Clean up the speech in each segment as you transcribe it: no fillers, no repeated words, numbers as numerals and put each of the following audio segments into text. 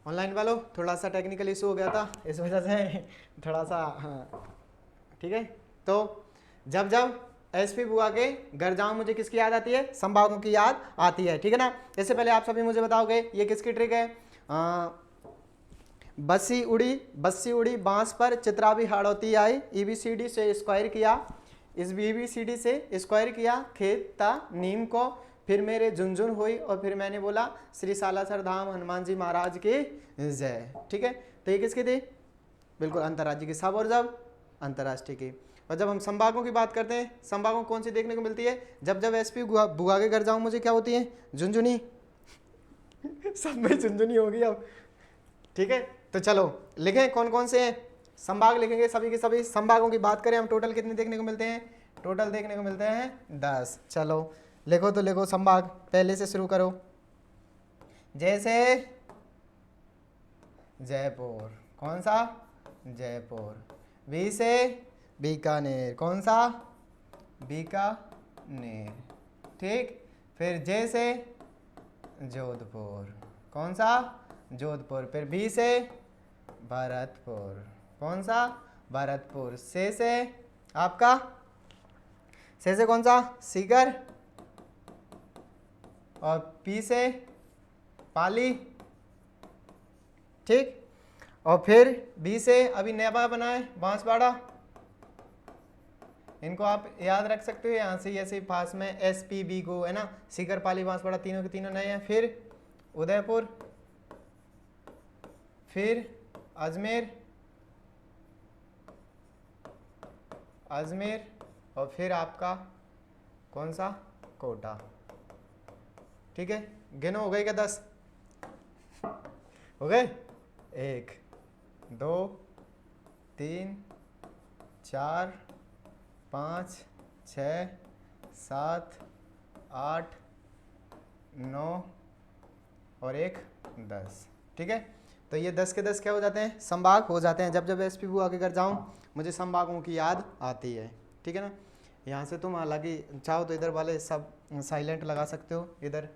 Online वालों थोड़ा सा टेक्निकल इशू हो गया था, इस वजह से थोड़ा सा, हाँ ठीक है। तो जब जब एसपी बुआ के घर जाऊं मुझे किसकी याद आती है? संभागों की याद आती है, ठीक है ना। इससे पहले आप सभी मुझे बताओगे ये किसकी ट्रिक है? बस्सी उड़ी बांस पर चित्रा भी हाड़ोती आई, ईबीसीडी से स्क्वायर किया, इस बीबीसीडी से स्क्वायर किया, खेत था नीम को, फिर मेरे झुनझुन हुई और फिर मैंने बोला श्री सालासर धाम हनुमान जी महाराज की जय। ठीक है, तो ये किसकी थी? बिल्कुल अंतर्राज्य की। सब और जब अंतर्राष्ट्रीय की। और जब हम संभागों की बात करते हैं, संभागों कौन सी देखने को मिलती है? जब जब एसपी बुआ के घर जाऊं मुझे क्या होती है? झुनझुनी। सब में झुनझुनी होगी अब, ठीक है। तो चलो लिखें कौन कौन से हैं संभाग, लिखेंगे सभी के सभी। संभागों की बात करें हम, टोटल कितने देखने को मिलते हैं? टोटल देखने को मिलते हैं 10। चलो लिखो तो लिखो संभाग, पहले से शुरू करो। जैसे जयपुर, कौन सा? जयपुर। बी से बीकानेर, कौन सा? बीकानेर, ठीक। फिर जे से जोधपुर, कौन सा? जोधपुर। फिर बी से भरतपुर, कौन सा? भरतपुर। से आपका, से कौन सा? सीकर। और पी से पाली, ठीक। और फिर बी से अभी नया बना है बांसवाड़ा, इनको आप याद रख सकते हो यहाँ से, ऐसे पास में एस पी बी गो है ना, सीकर पाली बांसवाड़ा तीनों के तीनों नए हैं। फिर उदयपुर, फिर अजमेर, अजमेर, और फिर आपका कौन सा? कोटा, ठीक है। गिनो, हो गए क्या 10? हो गए? 1 2 3 4 5 6 7 8 9 और 1 10, ठीक है। तो ये 10 के 10 क्या हो जाते हैं? संभाग हो जाते हैं। जब जब एसपी बुआ के घर जाऊं मुझे संभागों की याद आती है, ठीक है ना। यहाँ से तुम हालांकि चाहो तो इधर वाले सब साइलेंट लगा सकते हो, इधर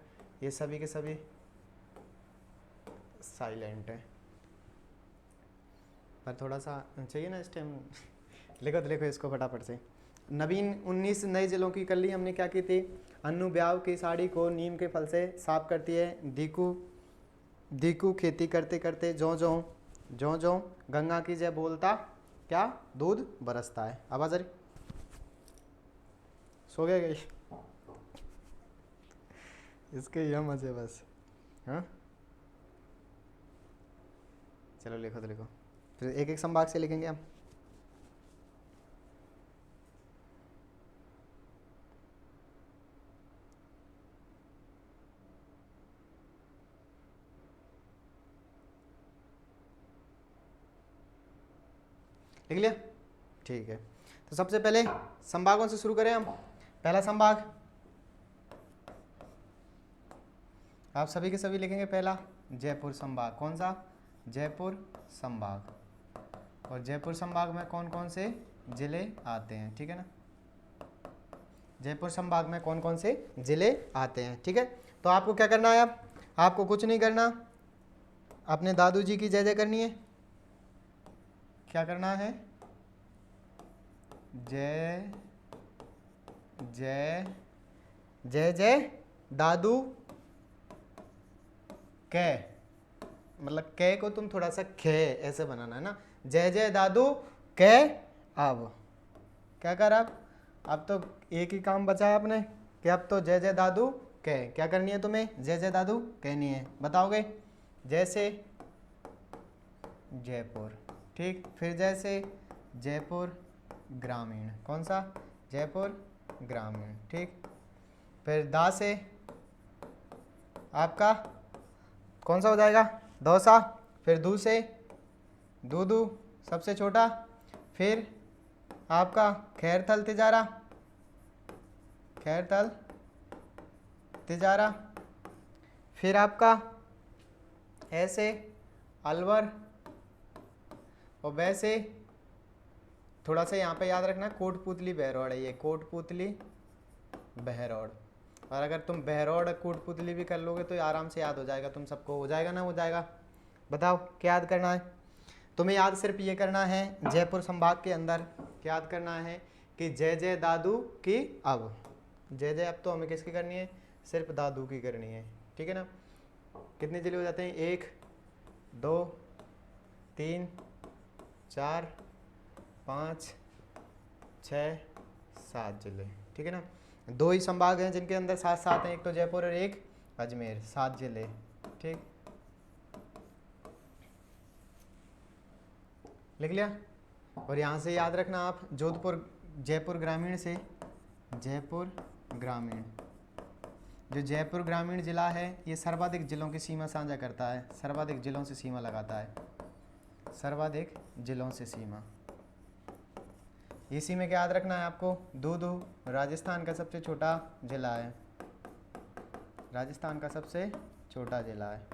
ये सभी के सभी साइलेंट है, पर थोड़ा सा चाहिए ना इस टाइम। लिखो तो लिखो इसको फटाफट से। नवीन 19 नए जिलों की कली हमने क्या की थी? अन्नू ब्याव की साड़ी को नीम के फल से साफ करती है। दीकू खेती करते करते जो गंगा की जय बोलता क्या? दूध बरसता है। आवाज आ रही? सो गए गई? इसके यह मजे बस। हाँ चलो लिखो तो लिखो, फिर एक एक संभाग से लिखेंगे हम। लिख लिया? ठीक है। तो सबसे पहले संभागों से शुरू करें हम। पहला संभाग आप सभी के सभी लिखेंगे। पहला जयपुर संभाग, कौन सा? जयपुर संभाग। और जयपुर संभाग में कौन कौन से जिले आते हैं, ठीक है ना। जयपुर संभाग में कौन कौन से जिले आते हैं, ठीक है। तो आपको क्या करना है? अब आपको कुछ नहीं करना, अपने दादू जी की जय जय करनी है। क्या करना है? जय जय जय जय दादू कै, मतलब कै को तुम थोड़ा सा खे ऐसे बनाना है ना। जय जय दादू कै। अब क्या कर? अब तो एक ही काम बचा है अपने कि अब तो जय जय दादू कै क्या करनी है तुम्हें? जय जय दादू कहनी है। बताओगे? जैसे जयपुर, ठीक। फिर जैसे जयपुर ग्रामीण, कौन सा? जयपुर ग्रामीण, ठीक। फिर दा से आपका कौन सा हो जाएगा? दौसा। फिर दू से दूदू सबसे छोटा। फिर आपका खैरथल तिजारा, खैरथल तिजारा। फिर आपका ऐसे अलवर, और वैसे थोड़ा सा यहाँ पे याद रखना कोटपुतली बहरौड़ है, ये कोटपुतली बहरौड़। और अगर तुम बहरौड़ कोटपुतली भी कर लोगे तो आराम से याद हो जाएगा तुम सबको, हो जाएगा ना? हो जाएगा। बताओ क्या याद करना है तुम्हें? याद सिर्फ ये करना है जयपुर संभाग के अंदर क्या याद करना है कि जय जय दादू की अब। जय जय अब तो हमें किसकी करनी है? सिर्फ दादू की करनी है, ठीक है ना। कितने जिले हो जाते हैं? 1 2 3 4 5 6 7 जिले, ठीक है ना। 2 ही संभाग हैं जिनके अंदर 7 हैं, एक तो जयपुर और एक अजमेर, 7 जिले, ठीक। लिख लिया? और यहाँ से याद रखना आप जोधपुर, जयपुर ग्रामीण से, जयपुर ग्रामीण, जो जयपुर ग्रामीण जिला है ये सर्वाधिक जिलों की सीमा साझा करता है, सर्वाधिक जिलों से सीमा लगाता है, सर्वाधिक जिलों से सीमा। इसी में क्या याद रखना है आपको? दूदू राजस्थान का सबसे छोटा जिला है, राजस्थान का सबसे छोटा जिला है।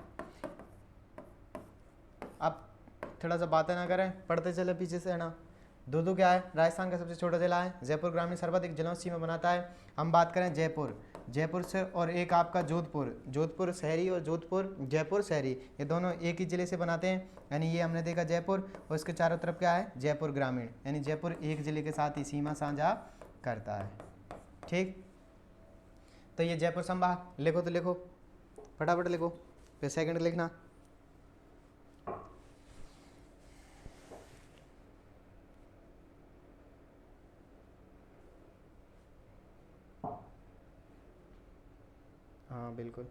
अब थोड़ा सा बातें ना करें, पढ़ते चले पीछे से, है ना। दूदू क्या है? राजस्थान का सबसे छोटा जिला है। जयपुर ग्रामीण सर्वाधिक जिलों से सीमा बनाता है। हम बात करें जयपुर, जयपुर से, और एक आपका जोधपुर, जोधपुर शहरी और जोधपुर जयपुर शहरी, ये दोनों एक ही जिले से बनाते हैं। यानी ये हमने देखा जयपुर, और इसके चारों तरफ क्या है? जयपुर ग्रामीण, यानी जयपुर एक जिले के साथ ही सीमा साझा करता है, ठीक। तो ये जयपुर संभाग, लिखो तो लिखो, फटाफट लिखो, फिर सेकंड लिखना। हाँ बिल्कुल,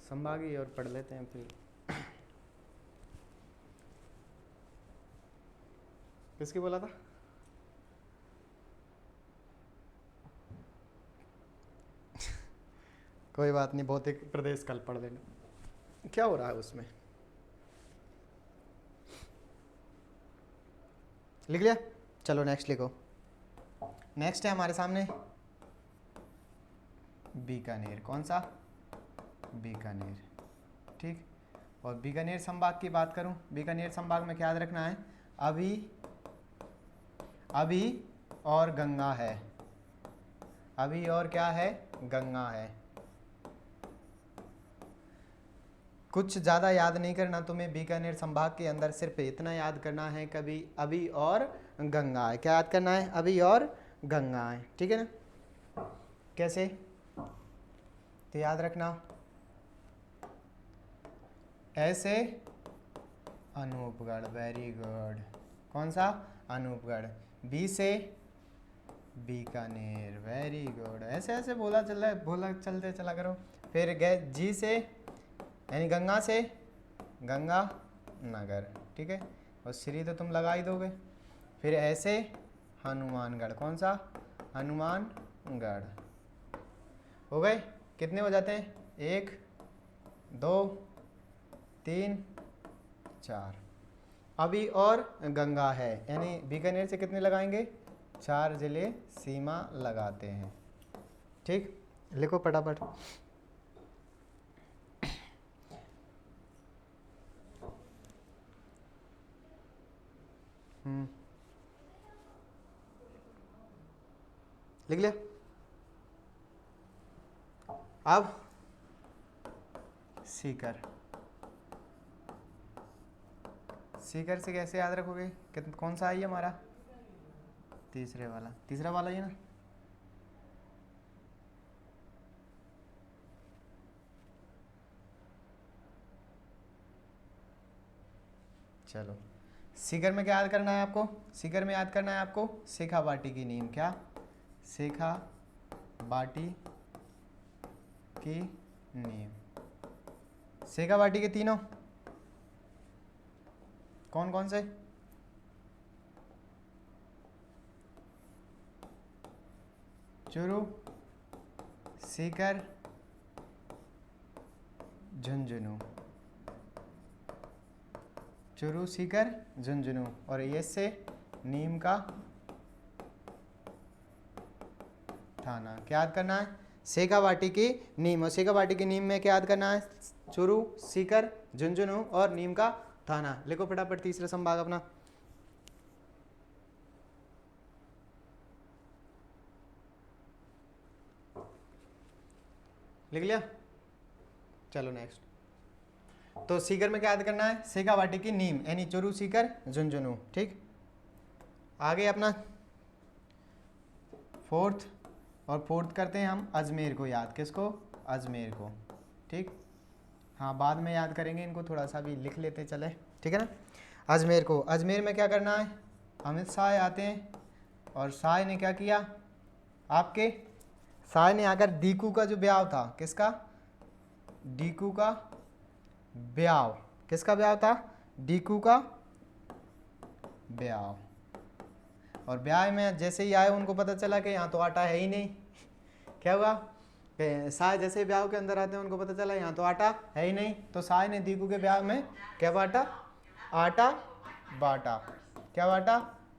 संभागी और पढ़ लेते हैं फिर। किसकी बोला था? कोई बात नहीं, भौतिक प्रदेश कल पढ़ लेना। क्या हो रहा है उसमें? लिख लिया? चलो नेक्स्ट लिखो। नेक्स्ट है हमारे सामने बीकानेर। कौन सा? बीकानेर, ठीक। और बीकानेर संभाग की बात करूं, बीकानेर संभाग में क्या याद रखना है? अभी, अभी और गंगा है, अभी और क्या है? गंगा है। कुछ ज़्यादा याद नहीं करना तुम्हें बीकानेर संभाग के अंदर, सिर्फ इतना याद करना है कभी अभी और गंगा है। क्या याद करना है? अभी और गंगा है, ठीक है ना। कैसे? तो याद रखना, ऐसे अनूपगढ़, वेरी गुड। कौन सा? अनूपगढ़। बी से बीकानेर, वेरी गुड। ऐसे ऐसे बोला चलते चला करो। फिर जी से, यानी गंगा से गंगा नगर, ठीक है। और श्री तो तुम लगा ही दोगे। फिर ऐसे हनुमानगढ़। कौन सा? हनुमानगढ़। हो गए? कितने हो जाते हैं? 1 2 3 4। अभी और गंगा है, यानी बीकानेर से कितने लगाएंगे? 4 जिले सीमा लगाते हैं, ठीक। लिखो फटाफट। लिख लिया? अब सीकर, सीकर से कैसे याद रखोगे? कौन सा आई हमारा? तीसरे वाला, तीसरा वाला ही ना। चलो, सीकर में क्या याद करना है आपको? सीकर में याद करना है आपको शेखा बाटी की नीम। क्या? शेखा बाटी की नीम। शेखा बाटी के तीनों कौन कौन से? चूरू, सीकर, झुंझुनू। चूरू, सीकर, झुंझुनू। और ये से नीम का थाना। क्या याद करना है? शेखा बाटी की नीम। और शेखा बाटी की नीम में क्या याद करना है? चूरू, सीकर, झुंझुनू और नीम का थाना। लिखो फटाफट तीसरा संभाग अपना। लिख लिया? चलो नेक्स्ट। तो सीकर में क्या याद करना है, शेखावाटी की नीम यानी चुरू सीकर झुंझुनू। ठीक, आगे अपना फोर्थ, और फोर्थ करते हैं हम अजमेर को याद, किसको, अजमेर को। ठीक, हाँ बाद में याद करेंगे इनको, थोड़ा सा भी लिख लेते चले, ठीक है ना। अजमेर को, अजमेर में क्या करना है, अमित शाह आते हैं, और शाह ने क्या किया, आपके शाह ने आकर डीकू का जो ब्याह था, किसका, डीकू का ब्याह, किसका ब्याह था, डीकू का ब्याह। और ब्याह में जैसे ही आए उनको पता चला कि यहाँ तो आटा है ही नहीं, क्या हुआ, शाह जैसे ब्याह के अंदर आते हैं उनको पता चला यहाँ तो आटा है ही नहीं, तो शाह ने दीकू के ब्याह में क्या बांटा, आटा बांटा, क्या बांटा,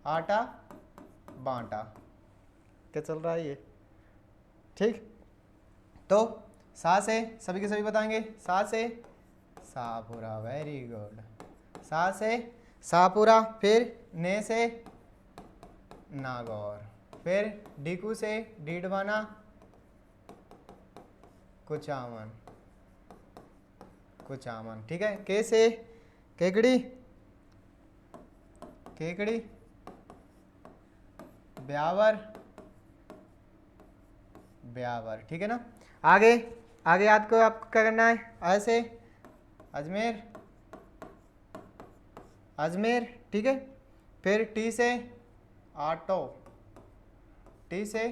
आटा बांटा। क्या चल रहा है ये, ठीक। तो शाह से सभी के सभी बताएंगे, शाह से शाहपुरा, वेरी गुड, शाह से शाहपुरा, फिर ने से नागौर, फिर डीकू से डीडवाना कुचामन, कुचामन, ठीक है। के से केकड़ी, केकड़ी, ब्यावर, ब्यावर, ठीक है ना। आगे आगे याद को आपको क्या करना है, ऐसे अजमेर, अजमेर, ठीक है। फिर टी से आटो, टी से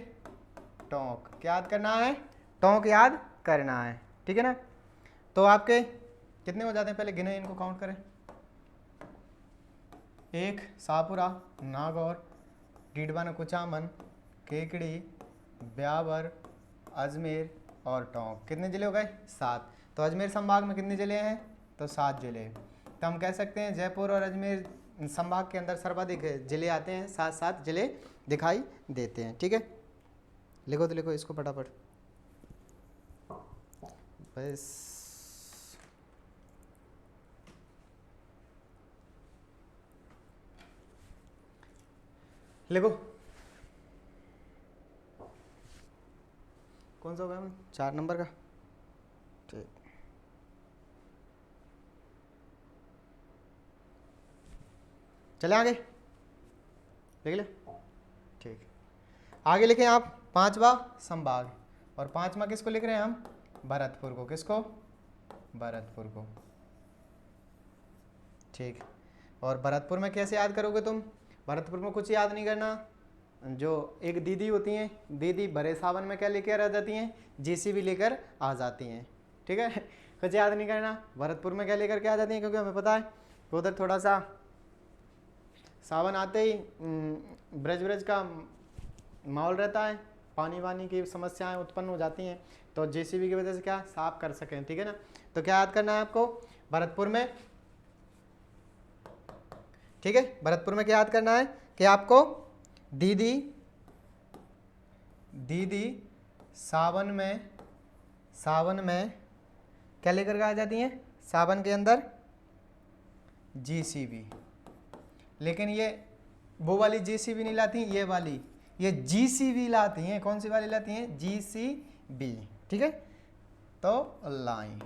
टोंक, क्या याद करना है, टोंक याद करना है, ठीक है ना। तो आपके कितने हो जाते हैं, पहले गिने इनको, काउंट करें। एक शाहपुरा, नागौर, डीडवाना कुचामन, केकड़ी, ब्यावर, अजमेर और टोंक, कितने जिले हो गए, 7। तो अजमेर संभाग में कितने जिले हैं, तो 7 जिले। तो हम कह सकते हैं जयपुर और अजमेर संभाग के अंदर सर्वाधिक जिले आते हैं, 7 जिले दिखाई देते हैं, ठीक है। लिखो तो लिखो इसको फटाफट, बस लिखो। कौन सा होगा, 4 नंबर का, ठीक। चले आगे, लिख ले, ठीक। आगे लिखें आप 5वां संभाग, और 5वां किसको लिख रहे हैं हम, भरतपुर को, किसको, भरतपुर को, ठीक। और भरतपुर में कैसे याद करोगे तुम, भरतपुर में कुछ याद नहीं करना, जो एक दीदी होती हैं, दीदी भरे सावन में क्या लेकर आ जाती हैं, जेसीबी लेकर आ जाती हैं, ठीक है। कुछ याद नहीं करना, भरतपुर में क्या लेकर के आ जाती हैं, क्योंकि हमें पता है उधर थोड़ा सा सावन आते ही ब्रज ब्रज का माहौल रहता है, पानी वानी की समस्याएं उत्पन्न हो जाती हैं, तो जेसीबी की वजह से क्या साफ कर सकें, ठीक है ना। तो क्या याद करना है आपको, भरतपुर में, ठीक है, भरतपुर में क्या याद करना है कि आपको दीदी, दीदी सावन में, सावन में क्या लेकर के आ जाती हैं, सावन के अंदर जेसीबी, लेकिन ये वो वाली जेसीबी नहीं लाती, ये वाली, ये जीसीबी लाती हैं। कौन सी वाली लाती हैं, जीसीबी, ठीक है। तो लाइन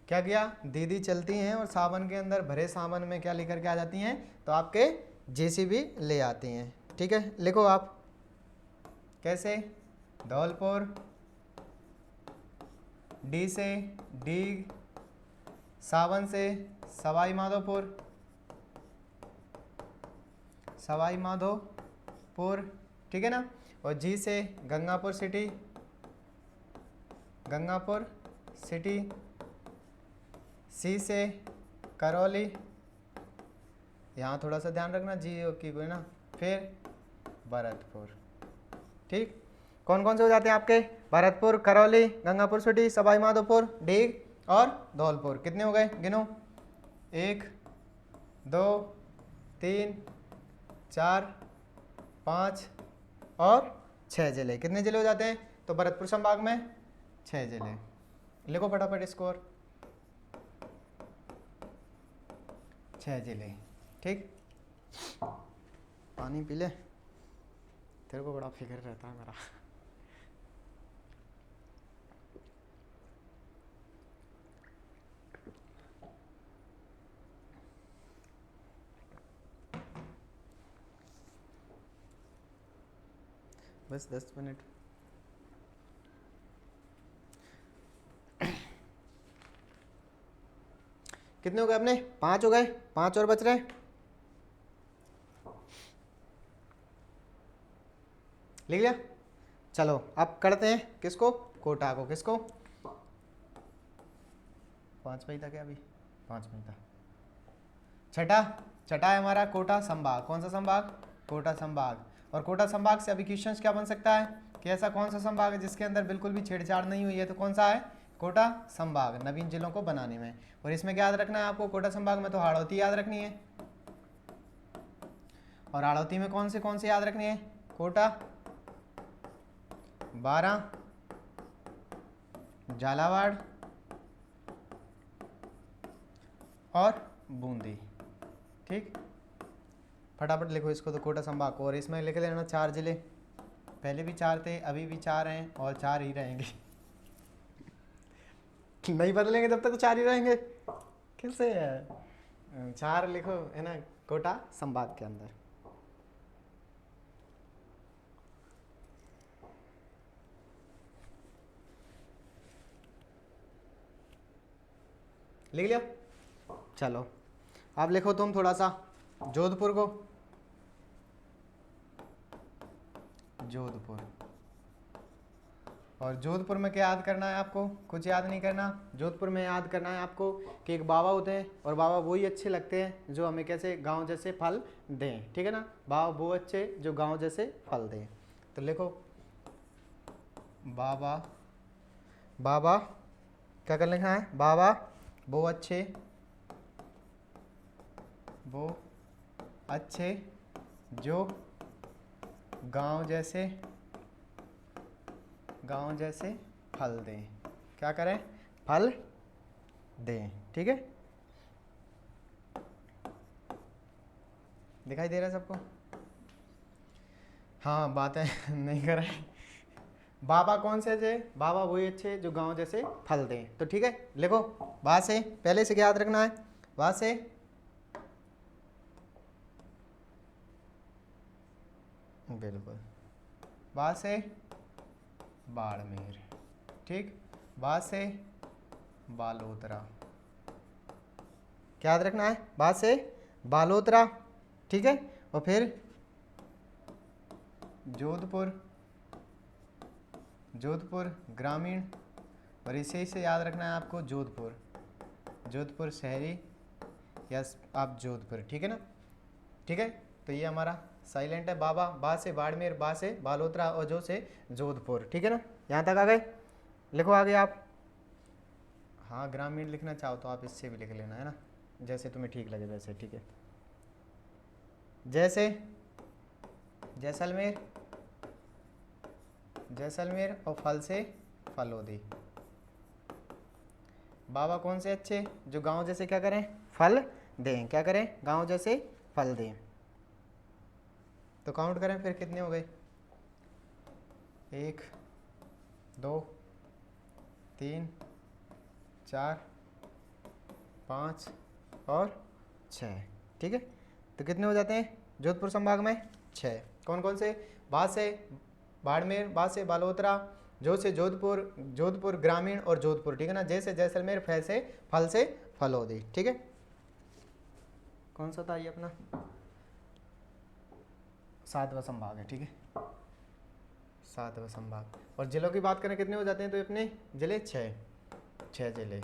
क्या किया, दीदी चलती हैं और सावन के अंदर भरे सावन में क्या लेकर के आ जाती हैं, तो आपके जेसीबी ले आती हैं, ठीक है। लिखो आप, कैसे, धौलपुर, डी से डीग, सावन से सवाई माधोपुर, सवाई माधोपुर, ठीक है ना। और जी से गंगापुर सिटी, गंगापुर सिटी, सी से करौली, यहाँ थोड़ा सा ध्यान रखना जी की कोई ना, फिर भरतपुर, ठीक। कौन कौन से हो जाते हैं आपके, भरतपुर, करौली, गंगापुर सिटी, सवाई माधोपुर, डीग और धौलपुर। कितने हो गए, गिनो, 1 2 3 4 5 और 6 जिले। कितने जिले हो जाते हैं, तो भरतपुर संभाग में 6 जिले। लिखो फटाफट स्कोर, 6 जिले, ठीक। पानी पी ले, तेरे को बड़ा फिक्र रहता है मेरा। बस 10 मिनट। कितने हो गए अपने? 5 हो गए, 5 और बच रहे हैं। लिख लिया? चलो अब करते हैं किसको? कोटा को। किसको? 5 बजे था क्या? अभी 5 बजे था। छठा है हमारा कोटा संभाग। कौन सा संभाग? कोटा संभाग। और कोटा संभाग से अभी क्वेश्चंस क्या बन सकता है कि ऐसा कौन सा संभाग है जिसके अंदर बिल्कुल भी छेड़छाड़ नहीं हुई है? तो कौन सा है? कोटा संभाग, नवीन जिलों को बनाने में। और इसमें क्या याद रखना है आपको? कोटा संभाग में तो हाड़ौती याद रखनी है, और हाड़ौती में कौन से याद रखनी है? कोटा, बारां, झालावाड़ और बूंदी। ठीक, फटाफट लिखो इसको तो कोटा संभाग को। और इसमें लिख लेना 4 जिले। पहले भी 4 थे, अभी भी 4 हैं और 4 ही रहेंगे। नहीं बदलेंगे जब तक तो 4 ही रहेंगे। कैसे है? 4 लिखो है ना कोटा संभाग के अंदर। लिख लिया? चलो अब लिखो तुम थोड़ा सा जोधपुर को। जोधपुर। और जोधपुर में क्या याद करना है आपको? कुछ याद नहीं करना। जोधपुर में याद करना है आपको कि एक बाबा होते हैं, और बाबा वही अच्छे लगते हैं जो हमें कैसे गांव जैसे फल दें। ठीक है ना? बाबा वो अच्छे जो गांव जैसे फल दें। तो लिखो बाबा, बाबा क्या कर लिखना है? बाबा वो अच्छे, वो अच्छे जो गांव जैसे फल दें। क्या करें? फल दें। ठीक है, दिखाई दे रहा है सबको? हाँ, बातें नहीं कर रहे। बाबा कौन से थे? बाबा वही अच्छे जो गांव जैसे फल दें। तो ठीक है, लिखो वहां से पहले से क्या याद रखना है? वहां से बिल्कुल, वहां से बाड़मेर। ठीक, वहां से बालोतरा। क्या याद रखना है? वहां से बालोतरा। ठीक है, और फिर जोधपुर ग्रामीण। और इसे से याद रखना है आपको जोधपुर शहरी या आप जोधपुर। ठीक है ना? ठीक है, तो ये हमारा साइलेंट है। बाबा, बा से बाड़मेर, बा से बालोतरा और जो से जोधपुर। ठीक है ना? यहाँ तक आ गए? लिखो आगे आप। हाँ, ग्रामीण लिखना चाहो तो आप इससे भी लिख लेना, है ना, जैसे तुम्हें ठीक लगे वैसे। ठीक है, जैसे जैसलमेर और फल से फलोदी। बाबा कौन से अच्छे? जो गांव जैसे क्या करें? फल दें। क्या करें? गांव जैसे फल दें। तो काउंट करें फिर कितने हो गए? 1 2 3 4 5 और 6। ठीक है, तो कितने हो जाते हैं जोधपुर संभाग में? 6। कौन कौन से? बा से बाड़मेर, बा से बालोतरा, जो से जोधपुर ग्रामीण और जोधपुर। ठीक है ना? जैसे जैसलमेर, फै से फल से फलोदी। ठीक है, कौन सा था ये अपना? 7वां संभाग है। ठीक है, 7वां संभाग। और जिलों की बात करें कितने हो जाते हैं? तो अपने जिले 6 जिले।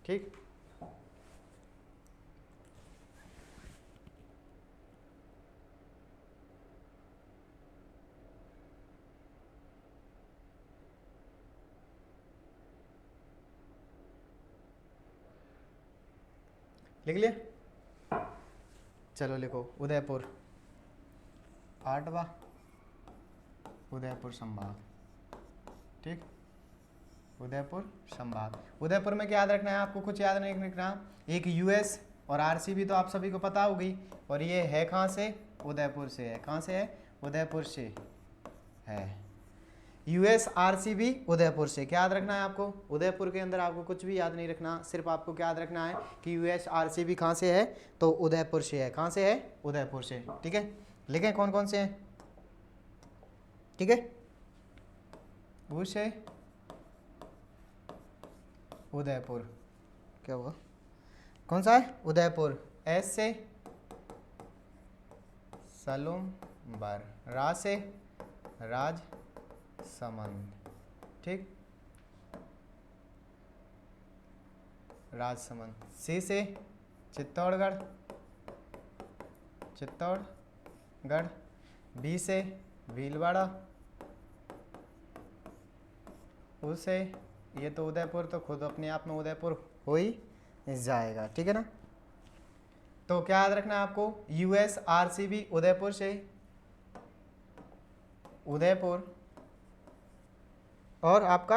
ठीक, लिख लिया? चलो लिखो उदयपुर। 8वां उदयपुर संभाग। ठीक, उदयपुर संभाग। उदयपुर में क्या याद रखना है आपको? कुछ याद नहीं रखना। एक यूएस और आरसीबी तो आप सभी को पता होगी। और ये है कहाँ से? उदयपुर से है। कहाँ से है? उदयपुर से है। USRCB उदयपुर से। क्या याद रखना है आपको? उदयपुर के अंदर आपको कुछ भी याद नहीं रखना, सिर्फ आपको क्या याद रखना है कि USRCB कहाँ से है, तो उदयपुर से है। कहाँ से है? उदयपुर से। ठीक है, लिखें कौन कौन से हैं। ठीक है, उ से उदयपुर, क्या हुआ, कौन सा है? उदयपुर। एस से सलूमबर, रा से राजसमंद। ठीक, राजसमंद। सी से चित्तौड़गढ़, चित्तौड़गढ़। बी से भीलवाड़ा। उ से, ये तो उदयपुर तो खुद अपने आप में उदयपुर हो ही जाएगा। ठीक है ना, तो क्या याद रखना है आपको? USRCB उदयपुर से, उदयपुर। और आपका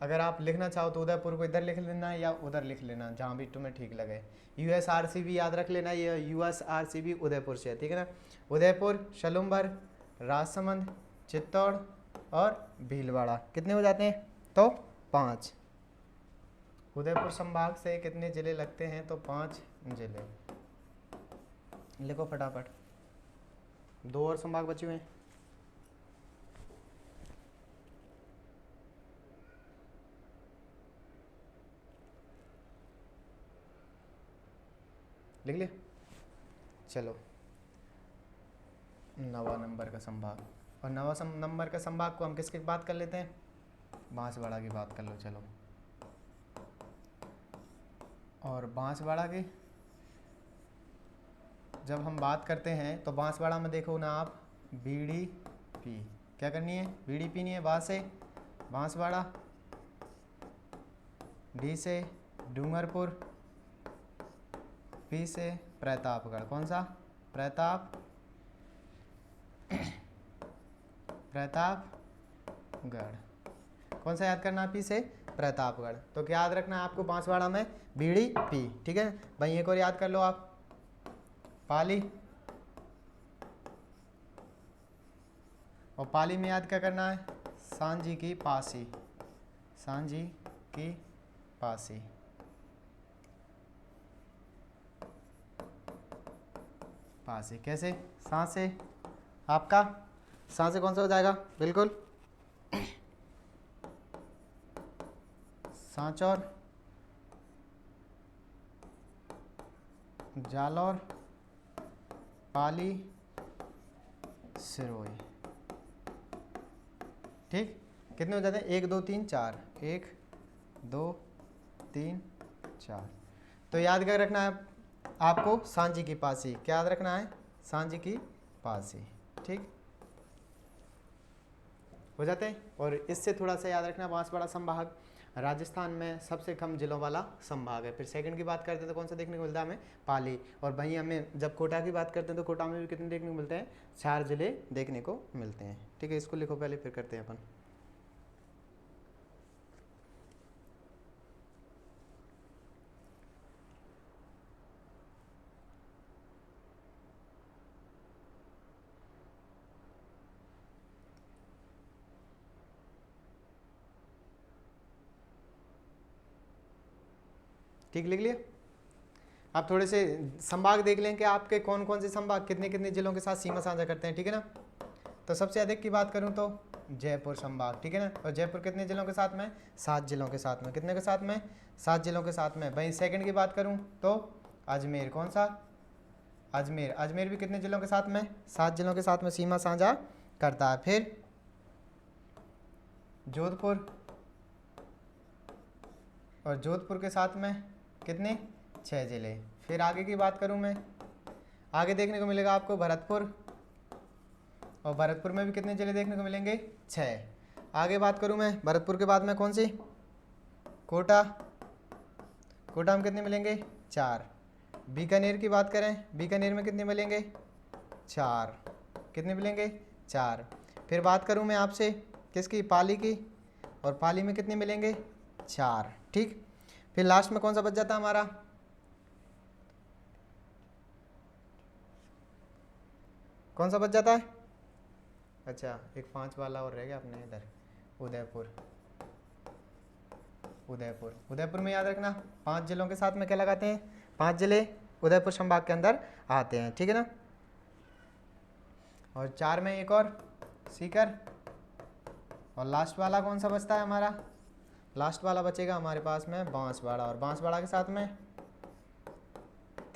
अगर आप लिखना चाहो तो उदयपुर को इधर लिख लेना या उधर लिख लेना, जहाँ भी तुम्हें ठीक लगे। USRCB याद रख लेना, ये USRCB उदयपुर से है। ठीक है ना, उदयपुर, सलूमबर, राजसमंद, चित्तौड़ और भीलवाड़ा। कितने हो जाते हैं? तो 5। उदयपुर संभाग से कितने जिले लगते हैं? तो 5 जिले। लिखो फटाफट, 2 और संभाग बचे हुए हैं। लिख लिया? चलो, 9वां नंबर का संभाग। और 9वां नंबर का संभाग को हम किसकी बात कर लेते हैं? बांसवाड़ा की बात कर लो। चलो, और बांसवाड़ा की जब हम बात करते हैं तो बांसवाड़ा में देखो ना आप, BDP क्या करनी है? BDP नहीं है, बा से बांसवाड़ा, डी से डूंगरपुर, पी से प्रतापगढ़। कौन सा? प्रतापगढ़। कौन सा याद करना? पी से प्रतापगढ़। तो क्या याद रखना है आपको? बांसवाड़ा में BDP। ठीक है भाई, एक और याद कर लो आप, पाली। और पाली में याद क्या करना है? सांझी की पासी, सांझी की पासी। पासी कैसे? सांस से। आपका सांस से कौन सा हो जाएगा? बिल्कुल सांचौर, जालौर, पाली, सिरोही। ठीक, कितने हो जाते हैं? 1 2 3 4, 1 2 3 4। तो याद क्या रखना है आपको? सांझी की पासी। क्या याद रखना है? सांझी की पासी। ठीक हो जाते हैं। और इससे थोड़ा सा याद रखना, बांसवाड़ा संभाग राजस्थान में सबसे कम जिलों वाला संभाग है। फिर सेकंड की बात करते हैं तो कौन सा देखने को मिलता है हमें? पाली। और वहीं हमें जब कोटा की बात करते हैं तो कोटा में भी कितने देखने को मिलते हैं? 4 जिले देखने को मिलते हैं। ठीक है, इसको लिखो पहले, फिर करते हैं अपन। ठीक, लिख लिया? आप थोड़े से संभाग देख लें कि आपके कौन कौन से संभाग कितने कितने जिलों के साथ सीमा साझा करते हैं। ठीक है ना, तो सबसे अधिक की बात करूं तो जयपुर संभाग। ठीक है ना, और जयपुर कितने जिलों के साथ में? 7 जिलों के साथ में। कितने के साथ में? 7 जिलों के साथ में। वहीं सेकंड की बात करूं तो अजमेर। कौन सा? अजमेर। अजमेर भी कितने जिलों के साथ में? 7 जिलों के साथ में सीमा साझा करता है। फिर जोधपुर, और जोधपुर के साथ में कितने? 6 जिले। फिर आगे की बात करूं मैं, आगे देखने को मिलेगा आपको भरतपुर, और भरतपुर में भी कितने जिले देखने को मिलेंगे? 6। आगे बात करूं मैं भरतपुर के बाद में कौन सी? कोटा। कोटा में कितने मिलेंगे? 4। बीकानेर की बात करें, बीकानेर में कितने मिलेंगे? 4। कितने मिलेंगे? 4। फिर बात करूं मैं आपसे किसकी? पाली की, और पाली में कितने मिलेंगे? 4। ठीक, फिर लास्ट में कौन सा बच जाता है हमारा? कौन सा बच जाता है? अच्छा एक 5 वाला और रह गया अपने इधर, उदयपुर। उदयपुर, उदयपुर में याद रखना 5 जिलों के साथ में क्या लगाते हैं, 5 जिले उदयपुर संभाग के अंदर आते हैं, ठीक है ना। और 4 में एक और सीकर, और लास्ट वाला कौन सा बचता है हमारा, लास्ट वाला बचेगा हमारे पास में बांसवाड़ा, और बांसवाड़ा के साथ में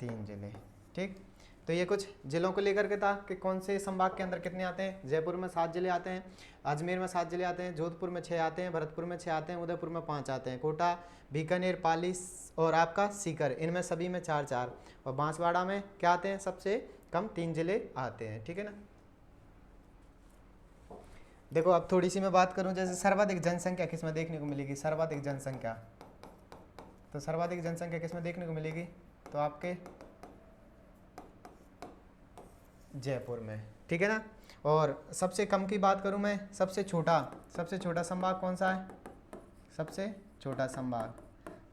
3 जिले, ठीक। तो ये कुछ जिलों को लेकर के था कि कौन से संभाग के अंदर कितने आते हैं। जयपुर में 7 जिले आते हैं, अजमेर में 7 जिले आते हैं, जोधपुर में 6 आते हैं, भरतपुर में 6 आते हैं, उदयपुर में 5 आते हैं, कोटा, बीकानेर, पाली और आपका सीकर, इनमें सभी में 4-4, और बांसवाड़ा में क्या आते हैं, सबसे कम 3 जिले आते हैं, ठीक है ना। देखो अब थोड़ी सी मैं बात करूं, जैसे सर्वाधिक जनसंख्या किस में देखने को मिलेगी, सर्वाधिक जनसंख्या, तो सर्वाधिक जनसंख्या किस में देखने को मिलेगी, तो आपके जयपुर में, ठीक है ना। और सबसे कम की बात करूं मैं, सबसे छोटा संभाग कौन सा है, सबसे छोटा संभाग,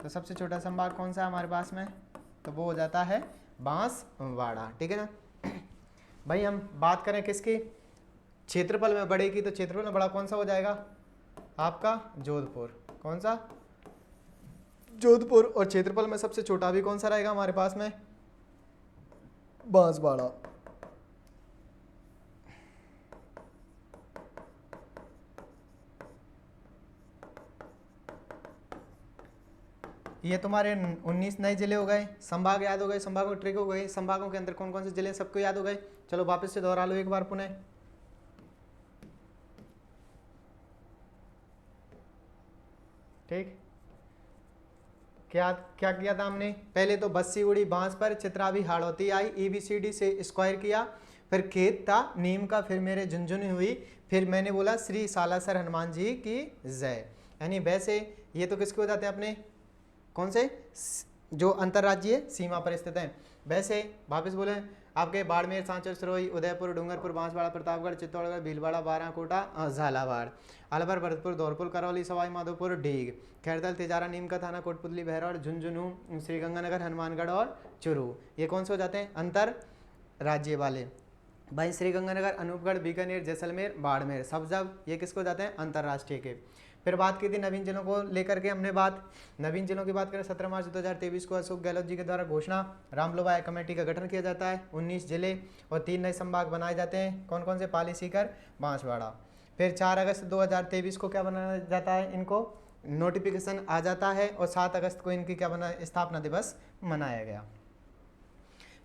तो सबसे छोटा संभाग कौन सा है हमारे पास में, तो वो हो जाता है बांसवाड़ा, ठीक है ना। भाई हम बात करें किसकी, क्षेत्रफल में बड़े की, तो क्षेत्रफल में बड़ा कौन सा हो जाएगा आपका जोधपुर, कौन सा, जोधपुर। और क्षेत्रफल में सबसे छोटा भी कौन सा रहेगा हमारे पास में, बांसवाड़ा। ये तुम्हारे 19 नए जिले हो गए, संभाग याद हो गए, संभागों ट्रिक हो गए, संभागों के अंदर कौन कौन से जिले सबको याद हो गए। चलो वापस से दोहरा लो एक बार पुनः, ठीक। क्या क्या किया था हमने, पहले तो बस्सी उड़ी बांस पर, चित्राभी हाड़ौती आई, EBCD से स्क्वायर किया, फिर खेत था नीम का, फिर मेरे झुनझुनी हुई, फिर मैंने बोला श्री सालासर हनुमान जी की जय। यानी वैसे ये तो किसके हो जाते हैं अपने, कौन से, जो अंतर्राज्यीय सीमा पर स्थित हैं। वैसे वापस बोले आपके बाड़मेर, सांचौर, सिरोही, उदयपुर, डूंगरपुर, बांसवाड़ा, प्रतापगढ़, चित्तौड़गढ़, भीलवाड़ा, बाराकोटा, झालावाड़, अलवर, भरतपुर, धौलपुर, करौली, सवाई माधोपुर, ढीग, खैरदल, तिजारा, नीम का थाना, कोटपुतली, बहरौड़, झुंझुनू, श्रीगंगानगर, हनुमानगढ़ और चुरू, ये कौन से हो जाते हैं अंतर राज्य वाले। भाई श्रीगंगानगर, अनूपगढ़, बीकानेर, जैसलमेर, बाड़मेर, सब ये किसको जाते हैं अंतर्राष्ट्रीय के। फिर बात की थी नवीन जिलों को लेकर के हमने नवीन जिलों की बात करें, 17 मार्च 2023 को अशोक गहलोत जी के द्वारा घोषणा, रामलोबाया कमेटी का गठन किया जाता है, 19 जिले और 3 नए संभाग बनाए जाते हैं, कौन कौन से, पाली, सीकर, बांसवाड़ा। फिर 4 अगस्त 2023 को क्या बनाया जाता है, इनको नोटिफिकेशन आ जाता है, और 7 अगस्त को इनकी क्या बना, स्थापना दिवस मनाया गया।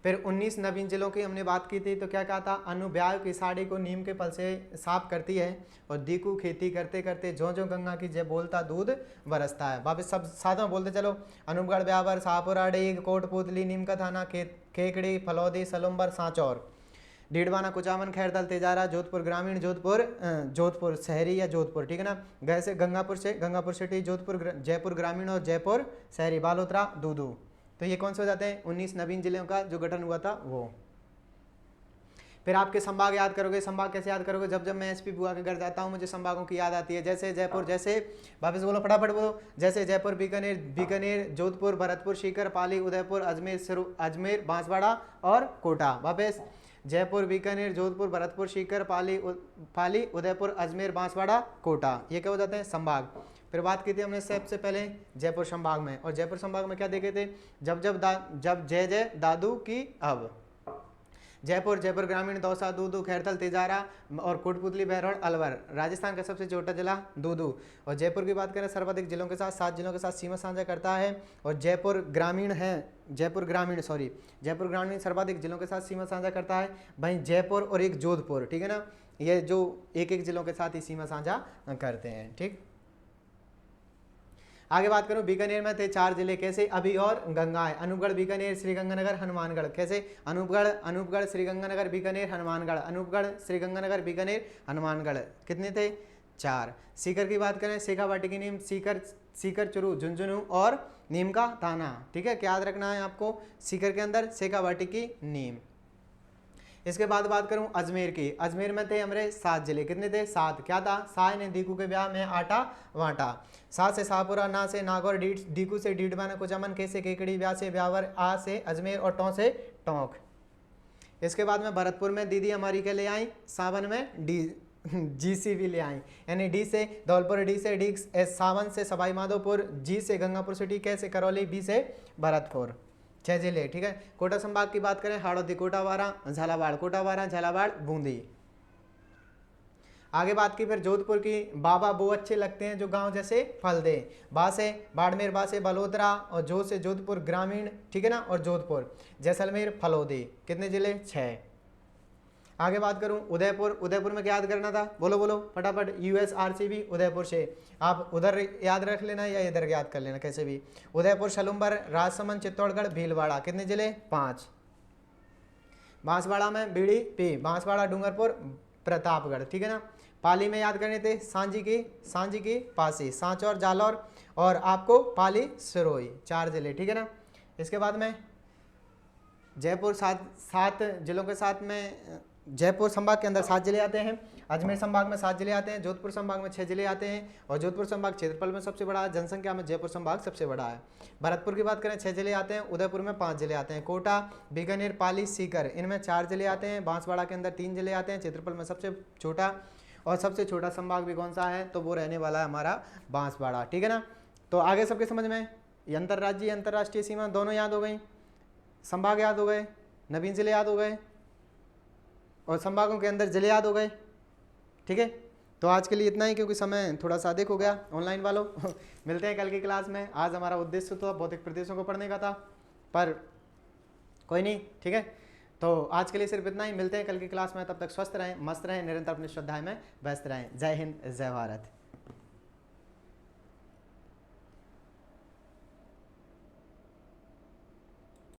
फिर 19 नवीन जिलों की हमने बात की थी, तो क्या कहा था, अनुब्याह की साड़ी को नीम के फल से साफ करती है, और दीकू खेती करते करते जो जो गंगा की जय बोलता दूध बरसता है। वापस सब साथ में बोलते चलो, अनूपगढ़, ब्यावर, शाहपुर, अड़ीग, कोटपुतली, नीम का थाना, केकड़ी, फलौदी, सलुम्बर, सांचौर, डीडवाना, कुचामन, खैरदल, तेजारा, जोधपुर ग्रामीण, जोधपुर शहरी या जोधपुर, ठीक है ना। वैसे गंगापुर सिटी, जोधपुर, जयपुर ग्रामीण और जयपुर शहरी, बालोतरा, दूदू। तो ये कौन से हो जाते हैं 19 नवीन जिलों का जो गठन हुआ था वो। फिर आपके संभाग याद करोगे, संभाग कैसे याद करोगे, जब जब मैं एसपी बुआ के घर जाता हूँ मुझे संभागों की याद आती है। जैसे जयपुर, जैसे वापस बोलो फटाफट बोलो, जैसे जयपुर, बीकानेर, जोधपुर, भरतपुर, सीकर, पाली, उदयपुर, अजमेर, बांसवाड़ा और कोटा। वापस जयपुर, बीकानेर, जोधपुर, भरतपुर, सीकर, पाली, उदयपुर, अजमेर, बांसवाड़ा, कोटा, ये क्या हो जाते हैं संभाग। फिर बात की थी हमने सबसे पहले जयपुर संभाग में, और जयपुर संभाग में क्या देखे थे, जब जय जय दादू की अब, जयपुर ग्रामीण, दौसा, दूदू, खैरथल, तिजारा और कोटपुतली, बहरौड़, अलवर। राजस्थान का सबसे छोटा जिला दूदू। और जयपुर की बात करें सर्वाधिक जिलों के साथ 7 जिलों के साथ सीमा साझा करता है, और जयपुर ग्रामीण सर्वाधिक जिलों के साथ सीमा साझा करता है। भाई जयपुर और एक जोधपुर, ठीक है ना, ये जो एक जिलों के साथ ही सीमा साझा करते हैं, ठीक। आगे बात करूं, बीकानेर में थे 4 जिले, कैसे, अभी और गंगा है, अनूपगढ़, बीकानेर, श्रीगंगानगर, हनुमानगढ़। कैसे, अनूपगढ़, श्रीगंगानगर, बीकानेर, हनुमानगढ़, अनूपगढ़, श्रीगंगानगर, बीकानेर, हनुमानगढ़, कितने थे 4। सीकर की बात करें, शेखावाटी की नीम, सीकर, चुरू, झुंझुनू और नीम का थाना, ठीक है, क्या याद रखना है आपको, सीकर के अंदर शेखावाटी की नीम। इसके बाद बात करूं अजमेर की, अजमेर में थे हमारे 7 जिले, कितने थे 7। क्या था, साय ने दीकू के ब्याह में आटा वाटा, सा से शाहपुरा, ना से नागौर, दीकू से डीडवाना, कुचामन, के से केकड़ी, ब्याह से ब्यावर, आ से अजमेर और टों से टोंक। इसके बाद में भरतपुर में दीदी हमारी के ले आई, सावन में जी सी भी ले आए, यानी डी से धौलपुर, डी से डी, सावन से सवाई माधोपुर, जी से गंगापुर सिटी, के से करौली, बी से भरतपुर, 6 जिले। ठीक है। कोटा संभाग की बात करें, हाड़ौती कोटावारा, झालावाड़ कोटावारा, झालावाड़ बूंदी। आगे बात की फिर जोधपुर की, बाबा वो अच्छे लगते हैं जो गांव जैसे फल दे, बा से बाड़मेर, बा से बलोदरा, और जो से जोधपुर ग्रामीण, ठीक है ना, और जोधपुर, जैसलमेर, फलोदी। कितने जिले? 6। आगे बात करूं उदयपुर, उदयपुर में क्या याद करना था, बोलो बोलो फटाफट, USRCB उदयपुर से, आप उधर याद रख लेना या इधर याद कर लेना कैसे भी। उदयपुर, सलुम्बर, राजसमंद, चित्तौड़गढ़, भीलवाड़ा। कितने जिले? 5। बांसवाड़ा में बीड़ी पी, बांसवाड़ा, डूंगरपुर, प्रतापगढ़। ठीक है ना। पाली में याद करने थे सांची की पासी, सांचौर, जालौर, और आपको पाली, सिरोही। 4 जिले। ठीक है ना। इसके बाद में जयपुर, 7 जिलों के साथ में जयपुर संभाग के अंदर 7 जिले आते हैं, अजमेर संभाग में 7 जिले आते हैं, जोधपुर संभाग में 6 जिले आते हैं, और जोधपुर संभाग क्षेत्रफल में सबसे बड़ा है, जनसंख्या में जयपुर संभाग सबसे बड़ा है। भरतपुर की बात करें 6 जिले आते हैं, उदयपुर में 5 जिले आते हैं, कोटा, बीकानेर, पाली, सीकर, इनमें 4 जिले आते हैं, बांसवाड़ा के अंदर 3 जिले आते हैं, क्षेत्रफल में सबसे छोटा, और सबसे छोटा संभाग भी कौन सा है, तो वो रहने वाला है हमारा बांसवाड़ा। ठीक है ना। तो आगे सबके समझ में, अंतर्राज्यीय अंतर्राष्ट्रीय सीमा दोनों याद हो गई, संभाग याद हो गए, नवीन जिले याद हो गए, और संभागों के अंदर जिले याद हो गए। ठीक है। तो आज के लिए इतना ही, क्योंकि समय थोड़ा सा अधिक हो गया ऑनलाइन वालों। मिलते हैं कल की क्लास में। आज हमारा उद्देश्य तो भौतिक प्रदेशों को पढ़ने का था, पर कोई नहीं। ठीक है। तो आज के लिए सिर्फ इतना ही, मिलते हैं कल की क्लास में। तब तक स्वस्थ रहें, मस्त रहें, निरंतर अपनी श्रद्धाएं में व्यस्त रहें। जय हिंद, जय भारत।